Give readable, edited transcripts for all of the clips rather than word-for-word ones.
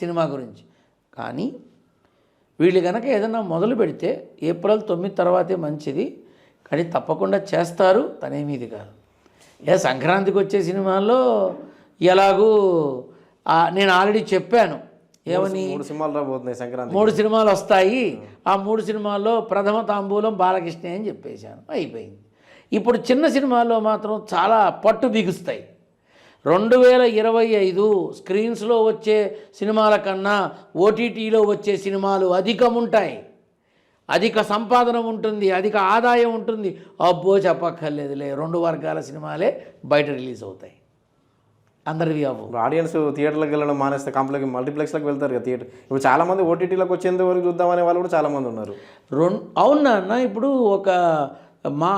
Cinema గురించి. కానీ వీళ్ళు కనుక ఏదైనా మొదలు పెడితే ఏప్రిల్ 9 తర్వాతే మంచిది, కానీ తప్పకుండా చేస్తారు, తనేమీది కాదు. సంక్రాంతికి వచ్చే సినిమాల్లో ఎలాగూ నేను ఆల్రెడీ చెప్పాను ఏమని, 3 సినిమాలు రాబోతున్నాయి సంక్రాంతి, 3 సినిమాలు వస్తాయి. ఆ 3 సినిమాల్లో ప్రథమ తాంబూలం బాలకృష్ణ అని చెప్పేశాను, అయిపోయింది. ఇప్పుడు చిన్న సినిమాల్లో మాత్రం చాలా పట్టు బిగుస్తాయి. 2025 స్క్రీన్స్లో వచ్చే సినిమాల కన్నా ఓటీటీలో వచ్చే సినిమాలు అధికముంటాయి, అధిక సంపాదన ఉంటుంది, అధిక ఆదాయం ఉంటుంది. అబ్బో చెప్పక్కర్లేదులే, 2 వర్గాల సినిమాలే బయట రిలీజ్ అవుతాయి, అందరివి అవ్వు. ఆడియన్స్ థియేటర్లకు వెళ్ళడం మానేస్తే మల్టీప్లెక్స్లకు వెళ్తారు కదా థియేటర్. ఇప్పుడు చాలామంది ఓటీటీలకు వచ్చేంత వరకు చూద్దామనే వాళ్ళు కూడా చాలామంది ఉన్నారు. అవునా అన్న, ఇప్పుడు ఒక మా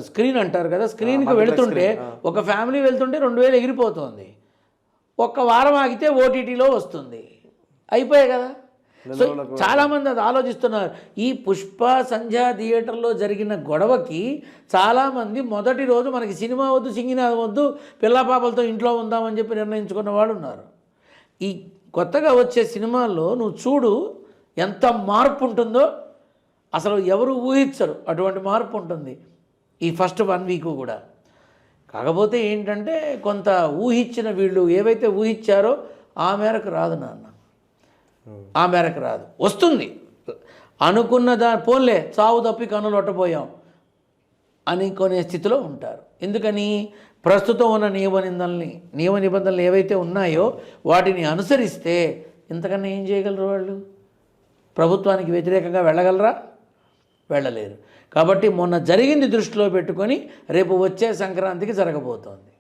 స్క్రీన్ అంటారు కదా, స్క్రీన్కి వెళుతుంటే ఒక ఫ్యామిలీ వెళ్తుంటే 2000 ఎగిరిపోతుంది, ఒక్క వారం ఆగితే ఓటీటీలో వస్తుంది, అయిపోయాయి కదా. సో చాలామంది అది ఆలోచిస్తున్నారు. ఈ పుష్ప సంధ్య థియేటర్లో జరిగిన గొడవకి చాలామంది మొదటి రోజు మనకి సినిమా వద్దు, సింగినాథ్ వద్దు, పిల్లాపాపలతో ఇంట్లో ఉందామని చెప్పి నిర్ణయించుకున్న వాళ్ళు ఉన్నారు. ఈ కొత్తగా వచ్చే సినిమాల్లో నువ్వు చూడు ఎంత మార్పు ఉంటుందో, అసలు ఎవరు ఊహించరు అటువంటి మార్పు ఉంటుంది ఈ ఫస్ట్ 1 వీక్ కూడా. కాకపోతే ఏంటంటే కొంత ఊహించిన వీళ్ళు ఏవైతే ఊహించారో ఆ మేరకు రాదు నాన్న, ఆ మేరకు రాదు, వస్తుంది అనుకున్న పోన్లే చావు తప్పి కన్నులు ఒట్టపోయాం అనుకునే స్థితిలో ఉంటారు. ఎందుకని ప్రస్తుతం ఉన్న నియమ నిబంధనలు ఏవైతే ఉన్నాయో వాటిని అనుసరిస్తే ఇంతకన్నా ఏం చేయగలరు వాళ్ళు? ప్రభుత్వానికి వ్యతిరేకంగా వెళ్ళగలరా? వెళ్ళలేరు. కాబట్టి మొన్న జరిగింది దృష్టిలో పెట్టుకొని రేపు వచ్చే సంక్రాంతికి జరగబోతోంది.